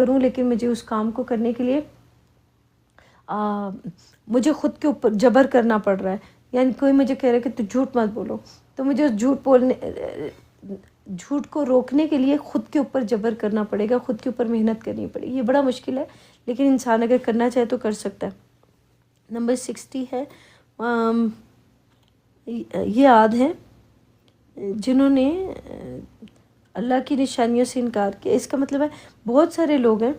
کروں، لیکن مجھے اس کام کو کرنے کے لیے مجھے خود کے اوپر جبر کرنا پڑ رہا ہے. یعنی کوئی مجھے کہہ رہا ہے کہ تو جھوٹ مت بولو، تو مجھے اس جھوٹ کو روکنے کے لیے خود کے اوپر جبر کرنا پڑے گا، خود کے اوپر محنت کرنی پڑے گی. یہ بڑا مشکل ہے، لیکن انسان اگر کرنا چاہے تو کر سکتا ہے. نمبر 60 ہے یہ عاد ہیں جنہوں نے اللہ کی نشانیوں سے انکار کیا. اس کا مطلب ہے بہت سارے لوگ ہیں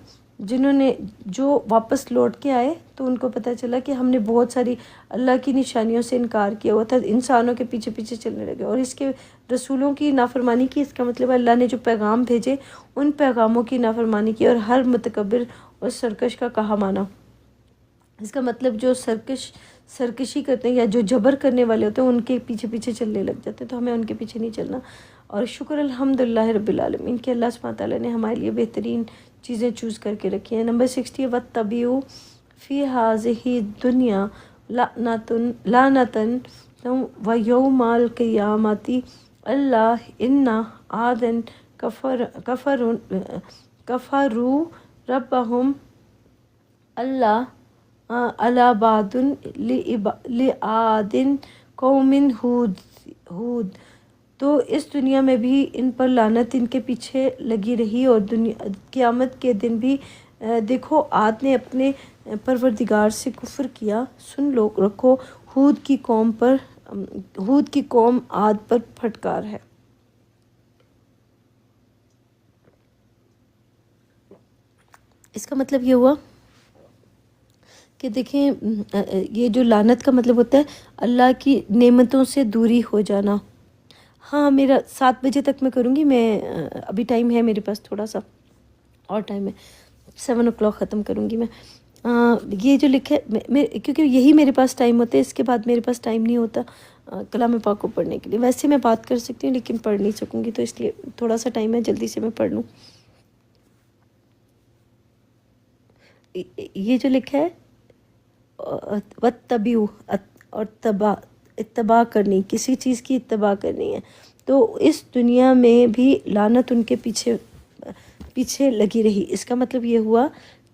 جنہوں نے جو واپس لوٹ کے آئے تو ان کو پتہ چلا کہ ہم نے بہت ساری اللہ کی نشانیوں سے انکار کیا ہوا تھا، انسانوں کے پیچھے پیچھے چلنے لگے اور اس کے رسولوں کی نافرمانی کی. اس کا مطلب ہے اللہ نے جو پیغام بھیجے ان پیغاموں کی نافرمانی کی اور ہر متکبر اور سرکش کا کہا مانا. اس کا مطلب جو سرکشی کرتے ہیں یا جو جبر کرنے والے ہوتے ہیں ان کے پیچھے پیچھے چلنے لگ جاتے ہیں. تو ہمیں ان کے پیچھے نہیں چلنا. اور شکر الحمدللہ رب العالمین کہ اللہ سبحانہ تعالیٰ نے ہمارے لیے بہترین چیزیں چوز کر کے رکھی ہیں. نمبر 60 وَاتَّبِعُوا فِي هَٰذِهِ الدُّنْيَا لَعْنَةً وَيَوْمَ الْقِيَامَةِ أَلَّا إِنَّ عَادًا كَفَرُوا رَبَّهُمْ أَلَّا بَعْدٌ لِعَادٍ قَوْمٍ ہود. تو اس دنیا میں بھی ان پر لعنت ان کے پیچھے لگی رہی اور قیامت کے دن بھی دیکھو عاد نے اپنے پروردگار سے کفر کیا. سن لو رکھو ہود کی قوم عاد پر پھٹکار ہے. اس کا مطلب یہ ہوا کہ دیکھیں یہ جو لعنت کا مطلب ہوتا ہے اللہ کی نعمتوں سے دوری ہو جانا. ہاں میرا 7 بجے تک میں کروں گی، میں ابھی ٹائم ہے میرے پاس، تھوڑا سا اور ٹائم ہے، 7 o'clock ختم کروں گی میں. یہ جو لکھا ہے کیونکہ یہی میرے پاس ٹائم ہوتا ہے، اس کے بعد میرے پاس ٹائم نہیں ہوتا کلام پاک کو پڑھنے کے لیے. ویسے میں بات کر سکتی ہوں لیکن پڑھ نہیں سکوں گی، تو اس لیے تھوڑا سا ٹائم ہے، جلدی سے میں پڑھ لوں. یہ جو لکھا ہے وَاتَّبِعُوا اور اتباع کرنی، کسی چیز کی اتباع کرنی ہے. تو اس دنیا میں بھی لعنت ان کے پیچھے لگی رہی. اس کا مطلب یہ ہوا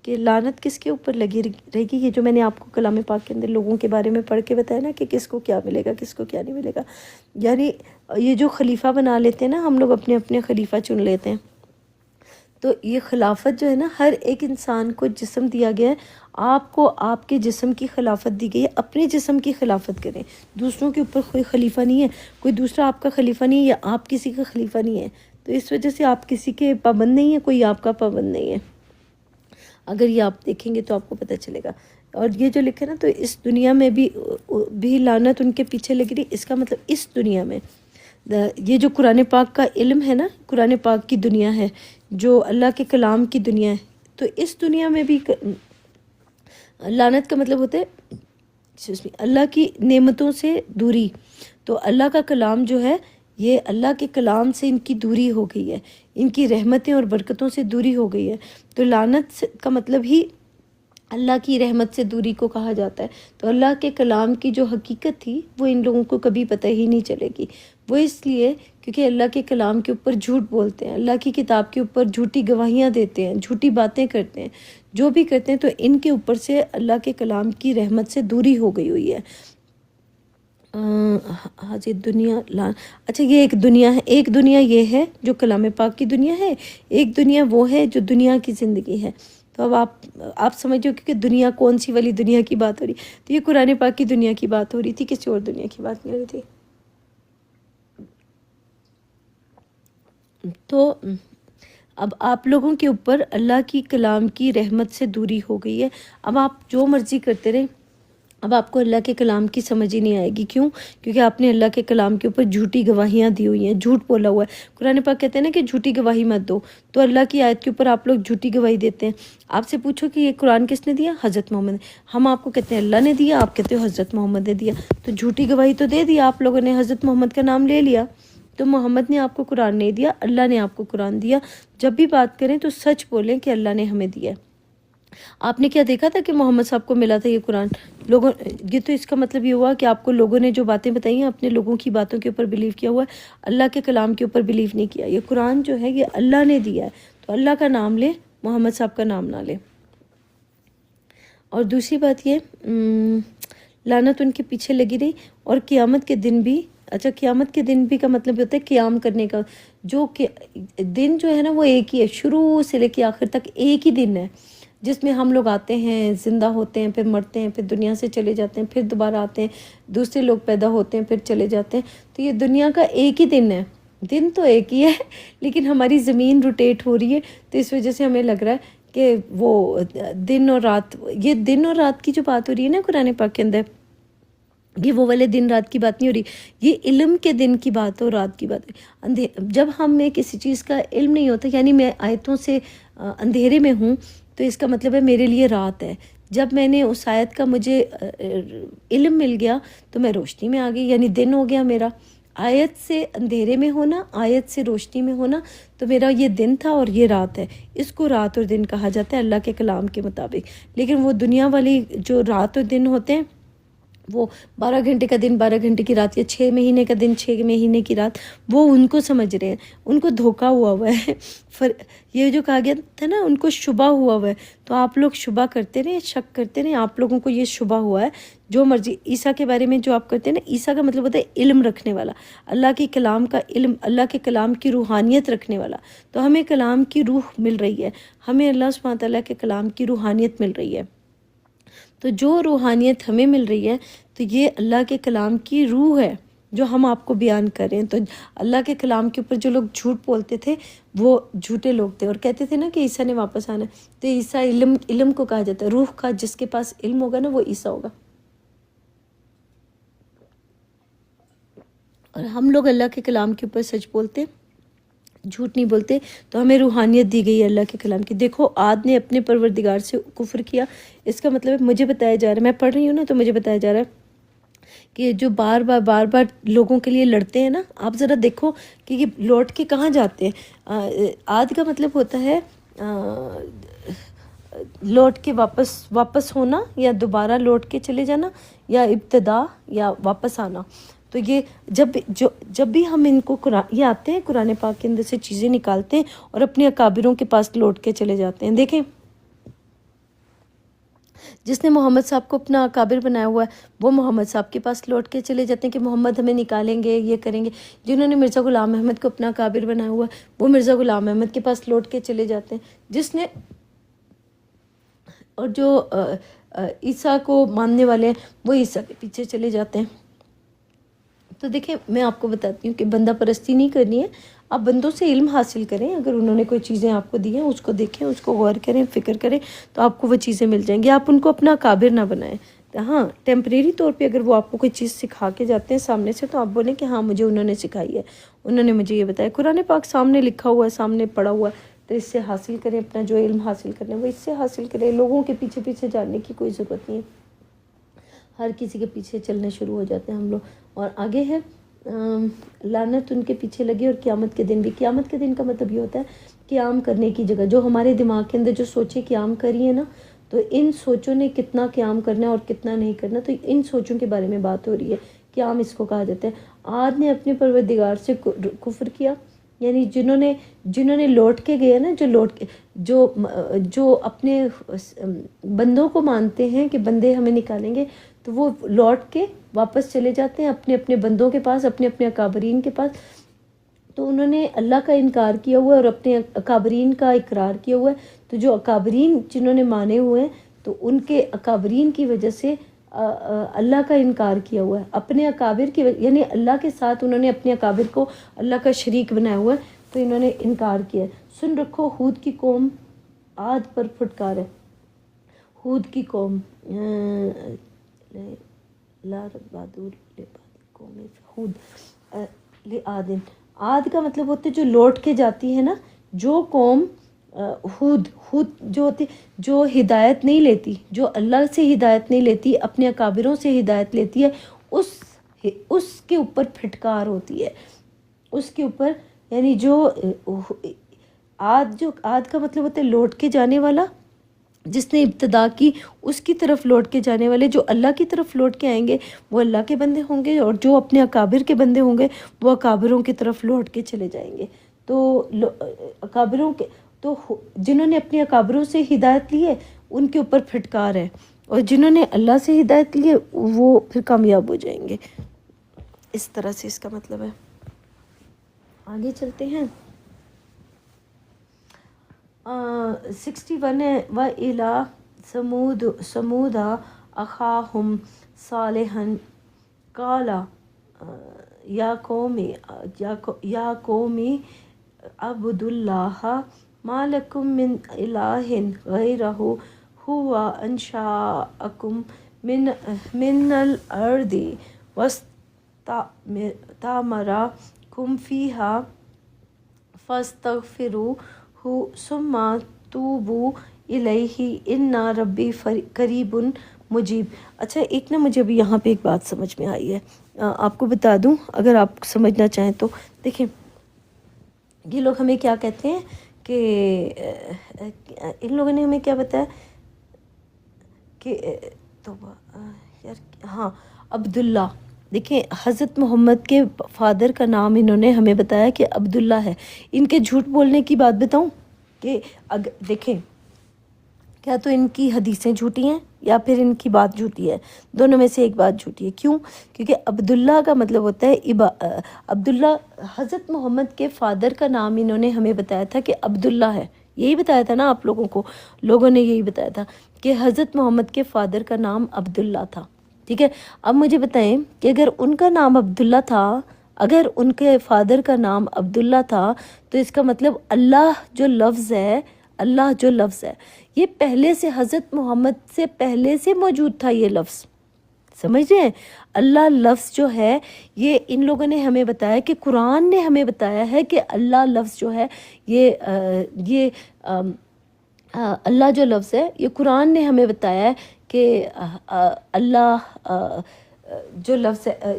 کہ لعنت کس کے اوپر لگی رہے گی. یہ جو میں نے آپ کو کلام پاک کے اندر لوگوں کے بارے میں پڑھ کے بتایا نا کہ کس کو کیا ملے گا، کس کو کیا نہیں ملے گا. یعنی یہ جو خلیفہ بنا لیتے ہیں نا ہم لوگ، اپنے اپنے خلیفہ چن لیتے ہیں. تو یہ خلافت جو ہے نا، ہر ایک انسان کو جسم دیا گیا ہے. آپ کو آپ کے جسم کی خلافت دی گئی ہے، اپنے جسم کی خلافت کریں. دوسروں کے اوپر کوئی خلیفہ نہیں ہے، کوئی دوسرا آپ کا خلیفہ نہیں ہے یا آپ کسی کا خلیفہ نہیں ہے. تو اس وجہ سے آپ کسی کے پابند نہیں ہیں، کوئی آپ کا پابند نہیں ہے. اگر یہ آپ دیکھیں گے تو آپ کو پتہ چلے گا. اور یہ جو لکھے نا، تو اس دنیا میں بھی لعنت ان کے پیچھے لگ رہی. اس کا مطلب اس دنیا میں یہ جو قرآن پاک کا علم ہے نا، قرآن پاک کی دنیا ہے جو اللہ کے کلام کی دنیا ہے، تو اس دنیا میں بھی لعنت کا مطلب ہوتا ہے اللہ کی نعمتوں سے دوری. تو اللہ کا کلام جو ہے، یہ اللہ کے کلام سے ان کی دوری ہو گئی ہے، ان کی رحمتیں اور برکتوں سے دوری ہو گئی ہے. تو لعنت کا مطلب ہی اللہ کی رحمت سے دوری کو کہا جاتا ہے. تو اللہ کے کلام کی جو حقیقت تھی وہ ان لوگوں کو کبھی پتہ ہی نہیں چلے گی. وہ اس لیے کیونکہ اللہ کے کلام کے اوپر جھوٹ بولتے ہیں، اللہ کی کتاب کے اوپر جھوٹی گواہیاں دیتے ہیں، جھوٹی باتیں کرتے ہیں، جو بھی کرتے ہیں. تو ان کے اوپر سے اللہ کے کلام کی رحمت سے دوری ہو گئی ہوئی ہے. ہاں جی، اچھا یہ ایک دنیا ہے. ایک دنیا یہ ہے جو کلام پاک کی دنیا ہے، ایک دنیا وہ ہے جو دنیا کی زندگی ہے. تو اب آپ سمجھو کہ دنیا کون سی والی دنیا کی بات ہو رہی. تو یہ قرآن پاک کی دنیا کی بات ہو رہی تھی، کسی اور دنیا کی بات نہیں ہو رہی تھی. تو اب آپ لوگوں کے اوپر اللہ کی کلام کی رحمت سے دوری ہو گئی ہے. اب آپ جو مرضی کرتے رہیں، اب آپ کو اللہ کے کلام کی سمجھ ہی نہیں آئے گی. کیوں؟ کیونکہ آپ نے اللہ کے کلام کے اوپر جھوٹی گواہیاں دی ہوئی ہیں، جھوٹ بولا ہوا ہے. قرآن پاک کہتے ہیں نا کہ جھوٹی گواہی مت دو. تو اللہ کی آیت کے اوپر آپ لوگ جھوٹی گواہی دیتے ہیں. آپ سے پوچھو کہ یہ قرآن کس نے دیا؟ حضرت محمد نے. ہم آپ کو کہتے ہیں اللہ نے دیا، آپ کہتے ہو حضرت محمد نے دیا. تو جھوٹی گواہی تو دے دیا آپ لوگوں نے، حضرت محمد کا نام لے لیا. تو محمد نے آپ کو قرآن نہیں دیا، اللہ نے آپ کو قرآن دیا. جب بھی بات کریں تو سچ بولیں کہ اللہ نے ہمیں دیا. آپ نے کیا دیکھا تھا کہ محمد صاحب کو ملا تھا یہ قرآن؟ یہ تو اس کا مطلب یہ ہوا کہ آپ کو لوگوں نے جو باتیں بتائی ہیں اپنے لوگوں کی باتوں کے اوپر بلیو کیا ہوا ہے، اللہ کے کلام کے اوپر بلیو نہیں کیا. یہ قرآن جو ہے یہ اللہ نے دیا ہے. تو اللہ کا نام لیں، محمد صاحب کا نام نہ لیں۔ اور دوسری بات یہ لعنت ان کے پیچھے لگی رہی، اور قیامت کے دن بھی، اچھا قیامت کے دن بھی کا مطلب ہوتا ہے قیام کرنے کا، جو کہ دن جو ہے نا وہ ایک ہی ہے، شروع سے لے کے آخر تک ایک ہی دن ہے، جس میں ہم لوگ آتے ہیں، زندہ ہوتے ہیں، پھر مرتے ہیں، پھر دنیا سے چلے جاتے ہیں، پھر دوبارہ آتے ہیں، دوسرے لوگ پیدا ہوتے ہیں، پھر چلے جاتے ہیں۔ تو یہ دنیا کا ایک ہی دن ہے، دن تو ایک ہی ہے، لیکن ہماری زمین روٹیٹ ہو رہی ہے، تو اس وجہ سے ہمیں لگ رہا ہے کہ وہ دن اور رات، یہ دن اور رات کی جو بات ہو رہی ہے نا قرآن پاک کے اندر، یہ وہ والے دن رات کی بات نہیں ہو رہی، یہ علم کے دن کی بات ہو، رات کی بات ہے۔ جب ہمیں کسی چیز کا علم نہیں ہوتا، یعنی میں آیتوں سے اندھیرے میں ہوں، تو اس کا مطلب ہے میرے لیے رات ہے۔ جب میں نے اس آیت کا مجھے علم مل گیا تو میں روشنی میں آ گئی، یعنی دن ہو گیا میرا۔ آیت سے اندھیرے میں ہونا، آیت سے روشنی میں ہونا، تو میرا یہ دن تھا اور یہ رات ہے۔ اس کو رات اور دن کہا جاتا ہے اللہ کے کلام کے مطابق۔ لیکن وہ دنیا والی جو رات اور دن ہوتے ہیں، وہ 12 گھنٹے کا دن 12 گھنٹے کی رات، یا 6 مہینے کا دن 6 مہینے کی رات، وہ ان کو سمجھ رہے ہیں، ان کو دھوکہ ہوا ہے۔ یہ جو کہا گیا تھا نا، ان کو شبہ ہوا ہے، تو آپ لوگ شبہ کرتے رہیں، شک کرتے رہیں، آپ لوگوں کو یہ شبہ ہوا ہے۔ جو مرضی عیسیٰ کے بارے میں جو آپ کرتے ہیں نا، عیسیٰ کا مطلب ہوتا ہے علم رکھنے والا، اللہ کے کلام کا علم، اللہ کے کلام کی روحانیت رکھنے والا۔ تو ہمیں کلام کی روح مل رہی ہے، ہمیں اللہ سبحانہ تعالیٰ کے کلام کی روحانیت مل رہی ہے۔ تو جو روحانیت ہمیں مل رہی ہے، تو یہ اللہ کے کلام کی روح ہے جو ہم آپ کو بیان کر رہے ہیں۔ تو اللہ کے کلام کے اوپر جو لوگ جھوٹ بولتے تھے وہ جھوٹے لوگ تھے، اور کہتے تھے نا کہ عیسیٰ نے واپس آنا ہے۔ تو عیسیٰ علم کو کہا جاتا ہے، روح کا جس کے پاس علم ہوگا نا وہ عیسیٰ ہوگا۔ اور ہم لوگ اللہ کے کلام کے اوپر سچ بولتے، جھوٹ نہیں بولتے، تو ہمیں روحانیت دی گئی ہے اللہ کے کلام کی۔ دیکھو عاد نے اپنے پروردگار سے کفر کیا، اس کا مطلب ہے مجھے بتایا جا رہا ہے، میں پڑھ رہی ہوں نا، تو مجھے بتایا جا رہا ہے کہ جو بار بار لوگوں کے لیے لڑتے ہیں نا، آپ ذرا دیکھو کہ یہ لوٹ کے کہاں جاتے ہیں۔ عاد کا مطلب ہوتا ہے لوٹ کے واپس ہونا، یا دوبارہ لوٹ کے چلے جانا، یا ابتدا، یا واپس آنا۔ تو یہ جب بھی ہم ان کو یہ آتے ہیں قرآن پاک کے اندر سے چیزیں نکالتے ہیں اور اپنے اکابروں کے پاس لوٹ کے چلے جاتے ہیں۔ دیکھیں جس نے محمد صاحب کو اپنا اکابر بنایا ہوا ہے، وہ محمد صاحب کے پاس لوٹ کے چلے جاتے ہیں کہ محمد ہمیں نکالیں گے، یہ کریں گے۔ جنہوں نے مرزا غلام احمد کو اپنا اکابر بنایا ہوا ہے، وہ مرزا غلام احمد کے پاس لوٹ کے چلے جاتے ہیں۔ اور جو عیسیٰ کو ماننے والے ہیں، وہ عیسیٰ کے پیچھے چلے جاتے ہیں۔ تو دیکھیں میں آپ کو بتاتی ہوں کہ بندہ پرستی نہیں کرنی ہے، آپ بندوں سے علم حاصل کریں، اگر انہوں نے کوئی چیزیں آپ کو دی ہیں اس کو دیکھیں، اس کو غور کریں، فکر کریں، تو آپ کو وہ چیزیں مل جائیں گی۔ آپ ان کو اپنا اکابر نہ بنائیں۔ ہاں ٹیمپریری طور پہ اگر وہ آپ کو کوئی چیز سکھا کے جاتے ہیں سامنے سے، تو آپ بولیں کہ ہاں مجھے انہوں نے سکھائی ہے، انہوں نے مجھے یہ بتایا۔ قرآن پاک سامنے لکھا ہوا ہے، سامنے پڑھا ہوا ہے، تو اس سے حاصل کریں، اپنا جو علم حاصل کرنا ہے وہ اس سے حاصل کریں۔ لوگوں کے پیچھے پیچھے جاننے کی کوئی ضرورت نہیں ہے، ہر کسی کے پیچھے چلنے شروع ہو جاتے ہیں ہم لوگ۔ اور آگے ہے لعنت ان کے پیچھے لگی، اور قیامت کے دن بھی۔ قیامت کے دن کا مطلب یہ ہوتا ہے قیام کرنے کی جگہ، جو ہمارے دماغ کے اندر جو سوچیں قیام کری ہیں نا، تو ان سوچوں نے کتنا قیام کرنا ہے اور کتنا نہیں کرنا، تو ان سوچوں کے بارے میں بات ہو رہی ہے۔ قیام اس کو کہا جاتا ہے۔ عاد نے اپنے پروردگار سے کفر کیا، یعنی جنہوں نے لوٹ کے گئے نا، جو اپنے بندوں کو مانتے ہیں کہ بندے ہمیں نکالیں گے، تو وہ لوٹ کے واپس چلے جاتے ہیں اپنے اپنے بندوں کے پاس، اپنے اپنے اکابرین کے پاس۔ تو انہوں نے اللہ کا انکار کیا ہوا ہے اور اپنے اکابرین کا اقرار کیا ہوا ہے۔ تو جو اکابرین جنہوں نے مانے ہوئے ہیں، تو ان کے اکابرین کی وجہ سے اللہ کا انکار کیا ہوا ہے، اپنے اکابر کی وجہ، یعنی اللہ کے ساتھ انہوں نے اپنے اکابر کو اللہ کا شریک بنایا ہوا ہے، تو انہوں نے انکار کیا ہے۔ سن رکھو ہود کی قوم عاد پر پھٹکار ہے۔ ہود کی قوم عاد کا مطلب ہوتا ہے جو لوٹ کے جاتی ہے نا، جو قوم ہود جو ہوتی، جو ہدایت نہیں لیتی، جو اللہ سے ہدایت نہیں لیتی، اپنے اکابروں سے ہدایت لیتی ہے، اس کے اوپر پھٹکار ہوتی ہے، اس کے اوپر، یعنی جو عاد کا مطلب ہوتا ہے لوٹ کے جانے والا، جس نے ابتدا کی اس کی طرف لوٹ کے جانے والے۔ جو اللہ کی طرف لوٹ کے آئیں گے وہ اللہ کے بندے ہوں گے، اور جو اپنے اکابر کے بندے ہوں گے وہ اکابروں کی طرف لوٹ کے چلے جائیں گے۔ تو اکابروں کے، تو جنہوں نے اپنے اکابروں سے ہدایت لی ہے ان کے اوپر پھٹکار ہے، اور جنہوں نے اللہ سے ہدایت لی ہے وہ پھر کامیاب ہو جائیں گے. اس طرح سے اس کا مطلب ہے. آگے چلتے ہیں. 61 ہے وَإِلَى ثَمُودَ أَخَاهُمْ صَالِحًا قَالَ يَا قَوْمِ اعْبُدُوا اللَّهَ مَا لَكُم مِّنْ إِلَٰهٍ غَيْرُهُ هُوَ أَنشَأَكُم مِّنَ الْأَرْضِ وَاسْتَعْمَرَكُم فِيهَا فَاسْتَغْفِرُوهُ ثُمَّ تُوبُوا إِلَيْهِ إِنَّ رَبِّي قَرِيبٌ مجیب. اچھا ایک نا مجھے ابھی یہاں پہ ایک بات سمجھ میں آئی ہے، آپ کو بتا دوں اگر آپ سمجھنا چاہیں تو. دیکھیں یہ لوگ ہمیں کیا کہتے ہیں کہ ان لوگوں نے ہمیں کیا بتایا کہ یار ہاں عبداللہ. دیکھیں حضرت محمد کے فادر کا نام انہوں نے ہمیں بتایا کہ عبداللہ ہے. ان کے جھوٹ بولنے کی بات بتاؤں کہ دیکھیں کیا تو ان کی حدیثیں جھوٹی ہیں یا پھر ان کی بات جھوٹی ہے، دونوں میں سے ایک بات جھوٹی ہے. کیوں؟ کیونکہ عبداللہ کا مطلب ہوتا ہے عبداللہ. حضرت محمد کے فادر کا نام انہوں نے ہمیں بتایا تھا کہ عبداللہ ہے. یہی بتایا تھا نا آپ لوگوں کو، لوگوں نے یہی بتایا تھا کہ حضرت محمد کے فادر کا نام عبداللہ تھا. ٹھیک ہے، اب مجھے بتائیں کہ اگر ان کا نام عبداللہ تھا، اگر ان کے فادر کا نام عبداللہ تھا تو اس کا مطلب اللہ جو لفظ ہے، اللہ جو لفظ ہے یہ پہلے سے حضرت محمد سے پہلے سے موجود تھا. یہ لفظ سمجھ رہے ہیں؟ اللہ لفظ جو ہے یہ ان لوگوں نے ہمیں بتایا کہ قرآن نے ہمیں بتایا ہے کہ اللہ لفظ جو ہے یہ اللہ جو لفظ ہے یہ قرآن نے ہمیں بتایا ہے کہ اللہ جو لفظ ہے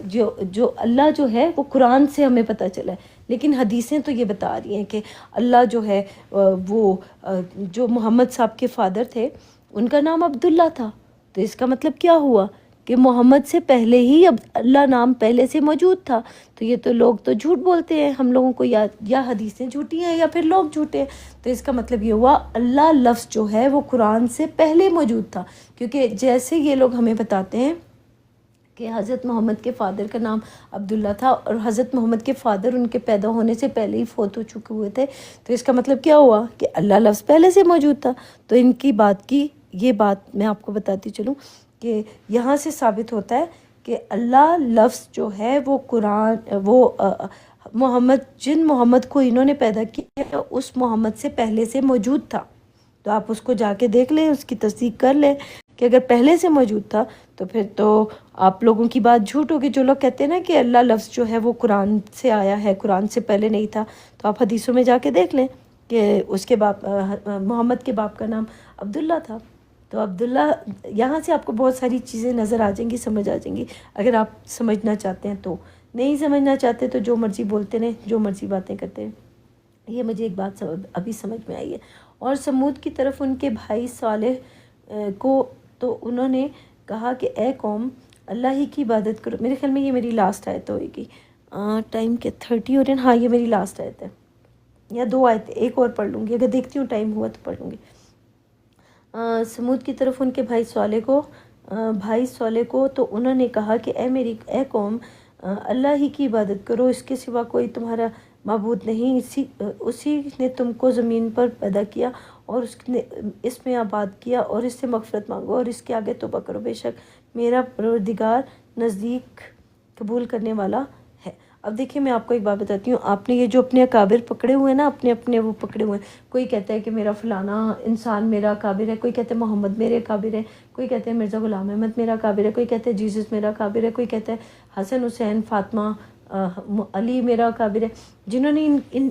جو اللہ جو ہے وہ قرآن سے ہمیں پتہ چلا ہے. لیکن حدیثیں تو یہ بتا رہی ہیں کہ اللہ جو ہے وہ جو محمد صاحب کے فادر تھے ان کا نام عبداللہ تھا. تو اس کا مطلب کیا ہوا کہ محمد سے پہلے ہی اب اللہ نام پہلے سے موجود تھا. تو یہ تو لوگ تو جھوٹ بولتے ہیں ہم لوگوں کو، یا حدیثیں جھوٹی ہیں یا پھر لوگ جھوٹے ہیں. تو اس کا مطلب یہ ہوا اللہ لفظ جو ہے وہ قرآن سے پہلے موجود تھا. کیونکہ جیسے یہ لوگ ہمیں بتاتے ہیں کہ حضرت محمد کے فادر کا نام عبداللہ تھا اور حضرت محمد کے فادر ان کے پیدا ہونے سے پہلے ہی فوت ہو چکے ہوئے تھے، تو اس کا مطلب کیا ہوا کہ اللہ لفظ پہلے سے موجود تھا. تو ان کی بات کی یہ بات میں آپ کو بتاتی چلوں کہ یہاں سے ثابت ہوتا ہے کہ اللہ لفظ جو ہے وہ قرآن وہ جن محمد کو انہوں نے پیدا کیا اس محمد سے پہلے سے موجود تھا. تو آپ اس کو جا کے دیکھ لیں، اس کی تصدیق کر لیں کہ اگر پہلے سے موجود تھا تو پھر تو آپ لوگوں کی بات جھوٹ ہوگی. جو لوگ کہتے ہیں نا کہ اللہ لفظ جو ہے وہ قرآن سے آیا ہے، قرآن سے پہلے نہیں تھا، تو آپ حدیثوں میں جا کے دیکھ لیں کہ اس کے باپ محمد کے باپ کا نام عبداللہ تھا. تو عبداللہ یہاں سے آپ کو بہت ساری چیزیں نظر آ جائیں گی، سمجھ آ جائیں گی اگر آپ سمجھنا چاہتے ہیں. تو نہیں سمجھنا چاہتے تو جو مرضی بولتے رہیں، جو مرضی باتیں کرتے ہیں. یہ مجھے ایک بات ابھی سمجھ میں آئی ہے. اور سمود کی طرف ان کے بھائی صالح کو تو انہوں نے کہا کہ اے قوم اللہ ہی کی عبادت کرو. میرے خیال میں یہ میری لاسٹ آیت ہوئے گی. ٹائم کے 30 ہو رہے ہیں. ہاں یہ میری لاسٹ آیت ہے، یا 2 آیتیں ایک اور پڑھ لوں گی، اگر دیکھتی ہوں ٹائم ہوا تو پڑھ لوں گی. سمود کی طرف ان کے بھائی صالح کو تو انہوں نے کہا کہ اے قوم اللہ ہی کی عبادت کرو، اس کے سوا کوئی تمہارا معبود نہیں. اسی نے تم کو زمین پر پیدا کیا اور اس میں آباد کیا، اور اس سے مغفرت مانگو اور اس کے آگے توبہ کرو. بے شک میرا پروردگار نزدیک قبول کرنے والا ہے. اب دیکھیں میں آپ کو ایک بات بتاتی ہوں. آپ نے یہ جو اپنے اکابر پکڑے ہوئے ہیں نا، اپنے وہ پکڑے ہوئے ہیں. کوئی کہتا ہے کہ میرا فلانا انسان میرا اکابر ہے، کوئی کہتا ہے محمد میرے اکابر ہے، کوئی کہتے ہیں مرزا غلام احمد میرا اکابر ہے، کوئی کہتے ہیں جیسس میرا اکابر ہے، کوئی کہتا ہے حسن حسین فاطمہ علی میرا اکابر ہے. جنہوں نے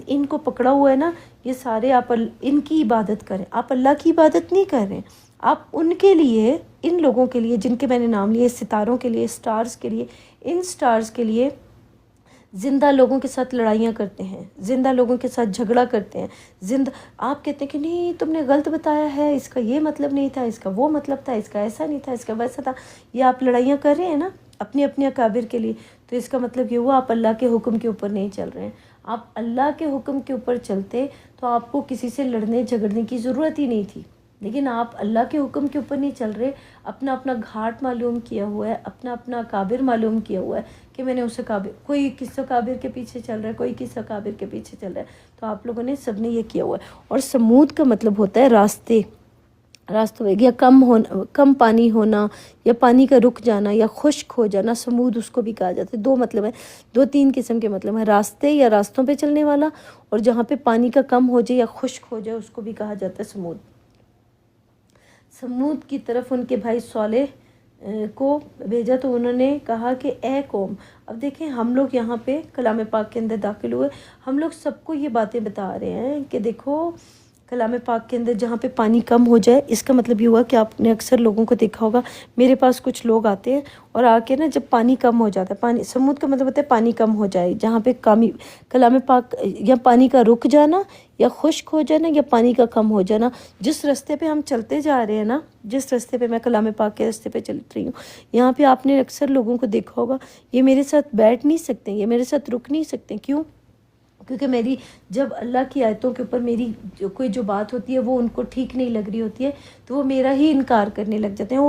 ان کو پکڑا ہوا ہے نا، یہ سارے آپ ان کی عبادت کریں. آپ اللہ کی عبادت نہیں کر رہے، آپ ان کے لیے، ان لوگوں کے لیے جن کے میں نے نام لیے، ستاروں کے لیے، سٹارز کے لیے، ان سٹارز کے لیے زندہ لوگوں کے ساتھ لڑائیاں کرتے ہیں، زندہ لوگوں کے ساتھ جھگڑا کرتے ہیں. آپ کہتے ہیں کہ نہیں تم نے غلط بتایا ہے، اس کا یہ مطلب نہیں تھا، اس کا وہ مطلب تھا، اس کا ایسا نہیں تھا، اس کا ویسا تھا. یہ آپ لڑائیاں کر رہے ہیں نا اپنے اکابر کے لیے. تو اس کا مطلب یہ ہوا آپ اللہ کے حکم کے اوپر نہیں چل رہے ہیں، آپ اللہ کے حکم کے اوپر چلتے تو آپ کو کسی سے لڑنے جھگڑنے کی ضرورت ہی نہیں تھی، لیکن آپ اللہ کے حکم کے اوپر نہیں چل رہے، اپنا اپنا گھاٹ معلوم کیا ہوا ہے، اپنا اپنا اکابر معلوم کیا ہوا ہے کہ میں نے اسے اکابر، کوئی کس اکابر کے پیچھے چل رہا ہے، کوئی کس اکابر کے پیچھے چل رہا ہے، تو آپ لوگوں نے سب نے یہ کیا ہوا ہے۔ اور سمود کا مطلب ہوتا ہے راستوں میں، یا کم پانی ہونا، یا پانی کا رک جانا، یا خشک ہو جانا، سمود اس کو بھی کہا جاتا ہے۔ دو مطلب ہے، دو تین قسم کے مطلب ہیں، راستے یا راستوں پہ چلنے والا، اور جہاں پہ پانی کا کم ہو جائے یا خشک ہو جائے اس کو بھی کہا جاتا ہے سمود۔ سمود کی طرف ان کے بھائی صالح کو بھیجا تو انہوں نے کہا کہ اے قوم، اب دیکھیں ہم لوگ یہاں پہ کلام پاک کے اندر داخل ہوئے، ہم لوگ سب کو یہ باتیں بتا رہے ہیں کہ دیکھو کلام پاک کے اندر جہاں پہ پانی کم ہو جائے، اس کا مطلب یہ ہوا کہ آپ نے اکثر لوگوں کو دیکھا ہوگا، میرے پاس کچھ لوگ آتے ہیں اور آ کے نا جب پانی کم ہو جاتا ہے، پانی سمود کا مطلب ہوتا ہے پانی کم ہو جائے، جہاں پہ کلام پاک یا پانی کا رک جانا، یا خشک ہو جانا، یا پانی کا کم ہو جانا۔ جس راستے پہ ہم چلتے جا رہے ہیں نا، جس راستے پہ میں کلام پاک کے راستے پہ چل رہی ہوں، یہاں پہ آپ نے اکثر لوگوں کو دیکھا ہوگا یہ میرے ساتھ بیٹھ نہیں سکتے، یہ میرے ساتھ رک نہیں سکتے، کیوں؟ کیونکہ میری جب اللہ کی آیتوں کے اوپر میری کوئی جو بات ہوتی ہے وہ ان کو ٹھیک نہیں لگ رہی ہوتی ہے تو وہ میرا ہی انکار کرنے لگ جاتے ہیں،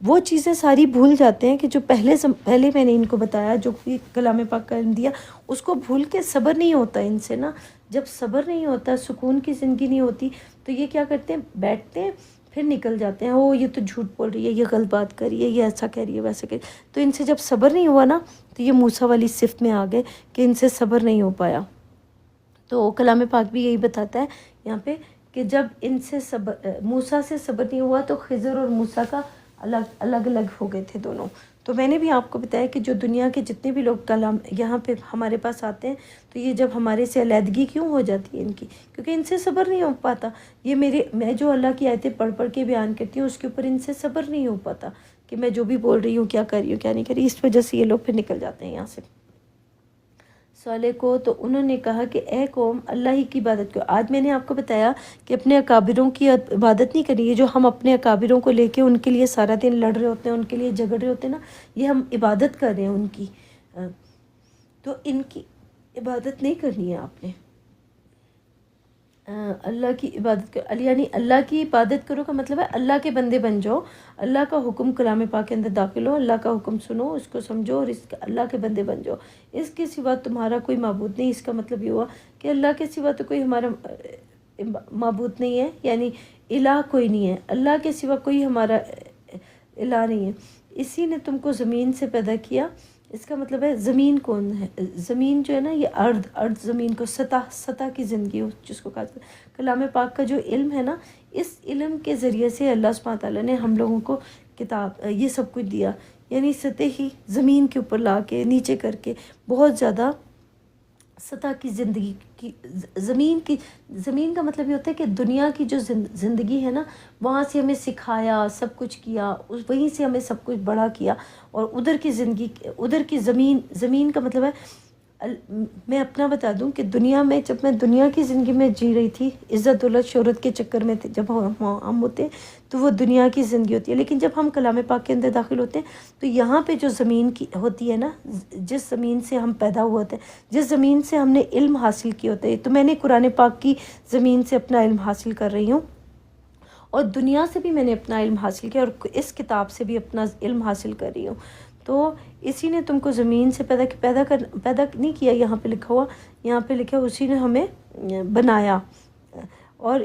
وہ چیزیں ساری بھول جاتے ہیں کہ جو پہلے میں نے ان کو بتایا، جو بھی کلام پاک کا دیا اس کو بھول کے صبر نہیں ہوتا ان سے نا۔ جب صبر نہیں ہوتا، سکون کی زندگی نہیں ہوتی، تو یہ کیا کرتے ہیں، بیٹھتے ہیں پھر نکل جاتے ہیں، یہ تو جھوٹ بول رہی ہے، یہ غلط بات کر رہی ہے، یہ ایسا کہہ رہی ہے، ویسا کہہ رہی ہے۔ تو ان سے جب صبر نہیں ہوا نا تو یہ موسیٰ والی صفت میں آ گئے کہ ان سے صبر نہیں ہو پایا۔ تو کلام پاک بھی یہی بتاتا ہے یہاں پہ کہ جب ان سے موسیٰ سے صبر نہیں ہوا تو خضر اور موسیٰ کا الگ ہو گئے تھے دونوں۔ تو میں نے بھی آپ کو بتایا کہ جو دنیا کے جتنے بھی لوگ کلام یہاں پہ ہمارے پاس آتے ہیں تو یہ جب ہمارے سے علیحدگی کیوں ہو جاتی ہے ان کی، کیونکہ ان سے صبر نہیں ہو پاتا۔ یہ میں جو اللہ کی آیتیں پڑھ کے بیان کرتی ہوں اس کے اوپر ان سے صبر نہیں ہو پاتا کہ میں جو بھی بول رہی ہوں کیا کر رہی ہوں کیا نہیں کر رہی، اس وجہ سے یہ لوگ پھر نکل جاتے ہیں یہاں سے۔ صالح کو تو انہوں نے کہا کہ اے قوم، اللہ ہی کی عبادت کرو۔ آج میں نے آپ کو بتایا کہ اپنے اکابروں کی عبادت نہیں کرنی ہے، جو ہم اپنے اکابروں کو لے کے ان کے لیے سارا دن لڑ رہے ہوتے ہیں، ان کے لیے جھگڑ رہے ہوتے ہیں نا، یہ ہم عبادت کر رہے ہیں ان کی، تو ان کی عبادت نہیں کرنی ہے آپ نے۔ اللہ کی عبادت کرو، یعنی اللہ کی عبادت کرو کا مطلب ہے اللہ کے بندے بن جاؤ، اللہ کا حکم کلام پاک کے اندر داخل ہو، اللہ کا حکم سنو، اس کو سمجھو اور اللہ کے بندے بن جاؤ۔ اس کے سوا تمہارا کوئی معبود نہیں۔ اس کا مطلب یہ ہوا کہ اللہ کے سوا تو کوئی ہمارا معبود نہیں ہے، یعنی الہ کوئی نہیں ہے، اللہ کے سوا کوئی ہمارا الہ نہیں ہے۔ اسی نے تم کو زمین سے پیدا کیا، اس کا مطلب ہے زمین کون ہے؟ زمین جو ہے نا یہ ارض زمین کو سطح کی زندگی جس کو کہا جاتا ہے۔ کلام پاک کا جو علم ہے نا، اس علم کے ذریعے سے اللہ سبحانہ تعالیٰ نے ہم لوگوں کو کتاب یہ سب کچھ دیا، یعنی سطحی زمین کے اوپر لا کے نیچے کر کے بہت زیادہ سطح کی زندگی کی زمین کا مطلب یہ ہوتا ہے کہ دنیا کی جو زندگی ہے نا، وہاں سے ہمیں سکھایا، سب کچھ کیا، وہیں سے ہمیں سب کچھ بڑا کیا، اور ادھر کی زندگی، ادھر کی زمین کا مطلب ہے میں اپنا بتا دوں کہ دنیا میں جب میں دنیا کی زندگی میں جی رہی تھی، عزت دولت شہرت کے چکر میں تھے، جب ہم ہوتے ہیں تو وہ دنیا کی زندگی ہوتی ہے، لیکن جب ہم کلام پاک کے اندر داخل ہوتے ہیں تو یہاں پہ جو زمین کی ہوتی ہے نا، جس زمین سے ہم پیدا ہوئے ہوتے ہیں، جس زمین سے ہم نے علم حاصل کیا ہوتا ہے، تو میں نے قرآن پاک کی زمین سے اپنا علم حاصل کر رہی ہوں، اور دنیا سے بھی میں نے اپنا علم حاصل کیا، اور اس کتاب سے بھی اپنا علم حاصل کر رہی ہوں۔ تو اسی نے تم کو زمین سے پیدا نہیں کیا، یہاں پہ لکھا ہوا، یہاں پہ لکھا اسی نے ہمیں بنایا، اور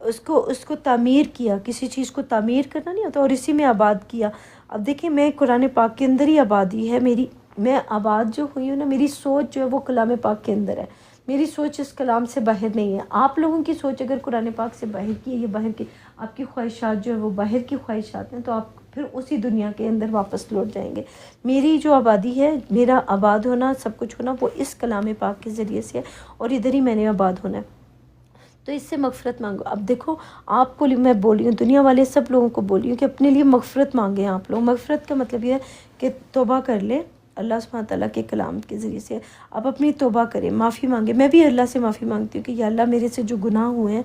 اس کو تعمیر کیا، کسی چیز کو تعمیر کرنا نہیں ہوتا، اور اسی میں آباد کیا۔ اب دیکھیں میں قرآن پاک کے اندر ہی آبادی ہے میری، میں آباد جو ہوئی ہوں نا، میری سوچ جو ہے وہ کلام پاک کے اندر ہے، میری سوچ اس کلام سے باہر نہیں ہے۔ آپ لوگوں کی سوچ اگر قرآن پاک سے باہر کی ہے، یہ باہر کی آپ کی خواہشات جو ہے وہ باہر کی خواہشات ہیں، تو آپ پھر اسی دنیا کے اندر واپس لوٹ جائیں گے۔ میری جو آبادی ہے، میرا آباد ہونا، سب کچھ ہونا، وہ اس کلام پاک کے ذریعے سے ہے، اور ادھر ہی میں نے آباد ہونا ہے۔ تو اس سے مغفرت مانگو۔ اب دیکھو آپ کو میں بول رہی ہوں، دنیا والے سب لوگوں کو بول رہی ہوں کہ اپنے لیے مغفرت مانگیں آپ لوگ۔ مغفرت کا مطلب یہ ہے کہ توبہ کر لیں اللہ سبحانہ تعالیٰ کے کلام کے ذریعے سے، آپ اپنی توبہ کریں، معافی مانگیں۔ میں بھی اللہ سے معافی مانگتی ہوں کہ یا اللہ میرے سے جو گناہ ہوئے ہیں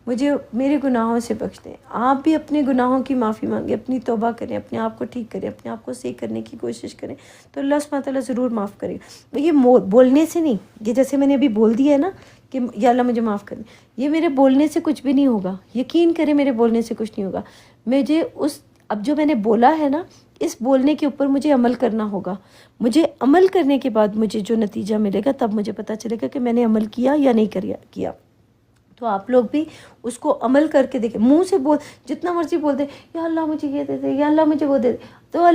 مجھے میرے گناہوں سے بخش دیں. آپ بھی اپنے گناہوں کی معافی مانگیں، اپنی توبہ کریں، اپنے آپ کو ٹھیک کریں، اپنے آپ کو صحیح کرنے کی کوشش کریں، تو اللہ سبحانہ تعالیٰ ضرور معاف کرے گا. یہ بولنے سے نہیں، یہ جیسے میں نے ابھی بول دیا ہے نا کہ یا اللہ مجھے معاف کر دیں، یہ میرے بولنے سے کچھ بھی نہیں ہوگا. یقین کریں میرے بولنے سے کچھ نہیں ہوگا. مجھے اب جو میں نے بولا ہے نا، اس بولنے کے اوپر مجھے عمل کرنا ہوگا. مجھے عمل کرنے کے بعد مجھے جو نتیجہ ملے گا تب مجھے پتہ چلے گا کہ میں نے عمل کیا یا نہیں کیا. تو آپ لوگ بھی اس کو عمل کر کے دیکھیں. منہ سے جتنا مرضی بول دیں یا اللہ مجھے یہ دے دے، یا اللہ مجھے وہ دے دے، تو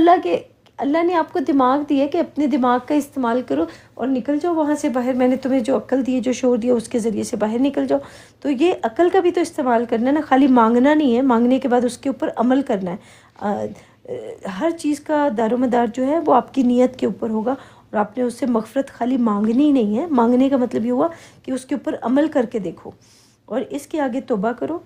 اللہ نے آپ کو دماغ دیا کہ اپنے دماغ کا استعمال کرو اور نکل جاؤ وہاں سے باہر. میں نے تمہیں جو عقل دی ہے، جو شعور دیا، اس کے ذریعے سے باہر نکل جاؤ. تو یہ عقل کا بھی تو استعمال کرنا ہے نا، خالی مانگنا نہیں ہے. مانگنے کے بعد اس کے اوپر عمل کرنا ہے. ہر چیز کا دار و مدار جو ہے وہ آپ کی نیت کے اوپر ہوگا. اور آپ نے اس سے مغفرت خالی مانگنی نہیں ہے. مانگنے کا مطلب یہ ہوا کہ اس کے اوپر عمل کر کے دیکھو اور اس کے آگے توبہ کرو.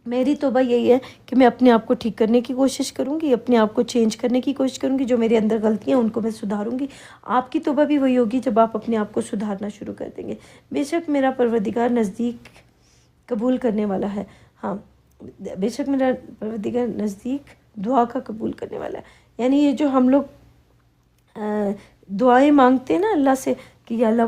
میری توبہ یہی ہے کہ میں اپنے آپ کو ٹھیک کرنے کی کوشش کروں گی، اپنے آپ کو چینج کرنے کی کوشش کروں گی. جو میرے اندر غلطیاں ہیں ان کو میں سدھاروں گی. آپ کی توبہ بھی وہی ہوگی جب آپ اپنے آپ کو سدھارنا شروع کر دیں گے. بے شک میرا پروردگار نزدیک قبول کرنے والا ہے. ہاں، بے شک میرا پروردگار نزدیک دعا کا قبول کرنے والا ہے. یعنی یہ جو ہم لوگ دعائیں مانگتے ہیں نا اللہ سے کہ یا اللہ